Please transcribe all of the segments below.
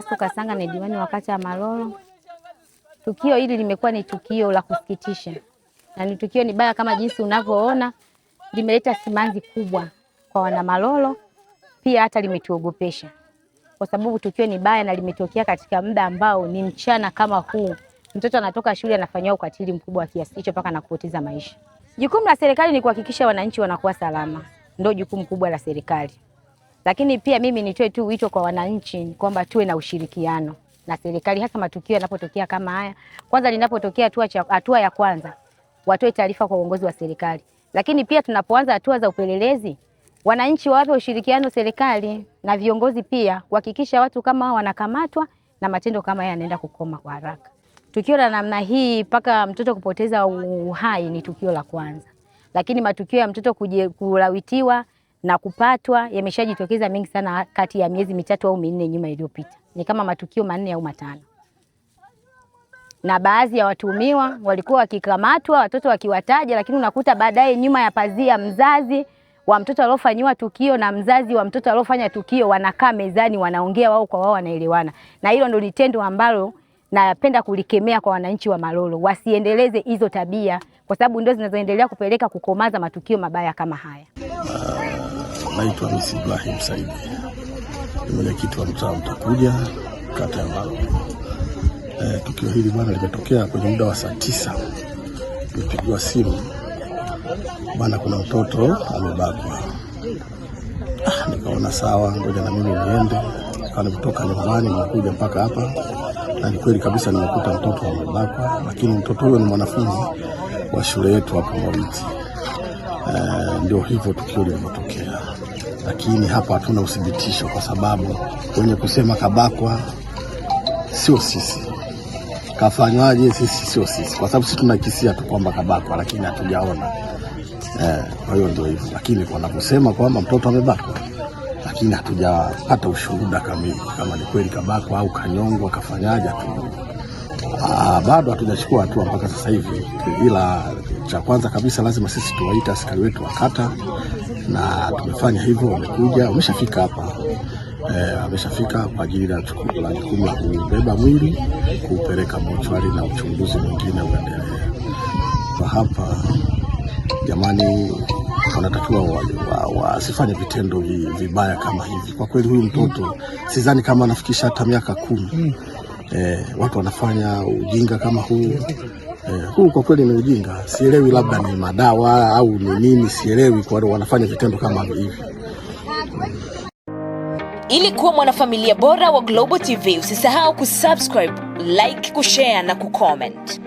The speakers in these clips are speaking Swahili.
Pasco Kasanga ni diwani wa kata ya Malolo. Tukio hili limekuwa ni tukio la kusikitisha. Na ni tukio ni baya kama jinsi unavyoona, limeleta simanzi kubwa kwa wana Malolo, pia hata limetuogopesha. Kwa sababu tukio ni baya na limetokea katika muda ambao ni mchana kama huu. Mtoto anatoka shule anafanywa ukatili mkubwa wa kiasi hicho mpaka anapoteza maisha. Jukumu la serikali ni kuhakikisha wananchi wanakuwa salama. Ndio jukumu kubwa la serikali. Lakini pia mimi nitoe tu wito kwa wananchi kwamba tuwe na ushirikiano na serikali, hasa matukio yanapotokea kama haya. Kwanza linapotokea hatua ya kwanza, watoe taarifa kwa uongozi wa serikali. Lakini pia tunapoanza hatua za upelelezi, wananchi wape ushirikiano serikali na viongozi pia kuhakikisha watu kama hao wanakamatwa na matendo kama haya yanaenda kukoma kwa haraka. Tukio la namna hii mpaka mtoto kupoteza uhai ni tukio la kwanza. Lakini matukio ya mtoto kulawitiwa na kupatwa yameshajitokeza mengi sana kati ya miezi 3 au 4 nyuma iliyopita. Ni kama matukio 4 au 5. Na baadhi ya watuhumiwa walikuwa wakikamatwa, watoto wakiwataja, lakini unakuta baadaye nyuma ya pazia mzazi wa mtoto aliyofanywa tukio na mzazi wa mtoto aliyofanya tukio wanakaa mezani, wanaongea wao kwa wao, wanaelewana. Na hilo ndio litendo ambalo napenda kulikemea kwa wananchi wa Malolo. Wasiendeleze hizo tabia kwa sababu ndio zinazoendelea kupeleka kukomaza matukio mabaya kama haya. Naitwa Misi Ibrahim Saidi. Ni mwenyekiti wa mtaa Mtakuja, kata ya Malolo. Tukio hili bwana limetokea kwenye muda wa saa 9. Nimepigiwa simu. Bwana kuna mtoto amebakwa. Nikaona sawa, ngoja na mimi niende. Nilitoka nyumbani nimekuja mpaka hapa. Na ni kweli kabisa nimekuta mtoto amebakwa, lakini mtoto huyo ni mwanafunzi wa shule yetu hapo Mwawiti. Ndio hivyo tukio limetokea. Lakini hapa hatuna uthibitisho kwa sababu wenye kusema kabakwa sio sisi. Kafanywaje sisi sio sisi. Kwa sababu sisi tunakisia tu kwamba kabakwa lakini hatujaona. Kwa hiyo ndio hivyo. Lakini wanaposema kwamba mtoto amebakwa, lakini hatujapata ushuhuda kamili kama ni kweli kabakwa au kanyongwa kafanyaje tu. Bado hatujachukua hatua mpaka sasa hivi. Ila cha kwanza kabisa lazima sisi tuwaita askari wetu wa kata, na tumefanya hivyo. Wameshafika hapa. Wameshafika kwa ajili ya jukumu la kubeba mwili kupeleka mochwari na uchunguzi mwingine uendelee. Kwa hapa jamani, wanatakiwa wasifanye vitendo vibaya kama hivi. Kwa kweli huyu mtoto sidhani kama anafikisha hata miaka 10. Watu wanafanya ujinga kama huu. Huu kwa kweli ni ujinga. Sielewi labda ni madawa au ni nini, sielewi kwa nini wanafanya vitendo kama hivi. Ili kuwa mwanafamilia bora wa Global TV, usisahau kusubscribe, like, kushare na kucomment.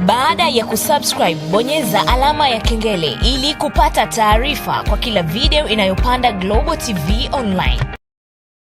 Baada ya kusubscribe, bonyeza alama ya kengele ili kupata taarifa kwa kila video inayopanda Global TV Online.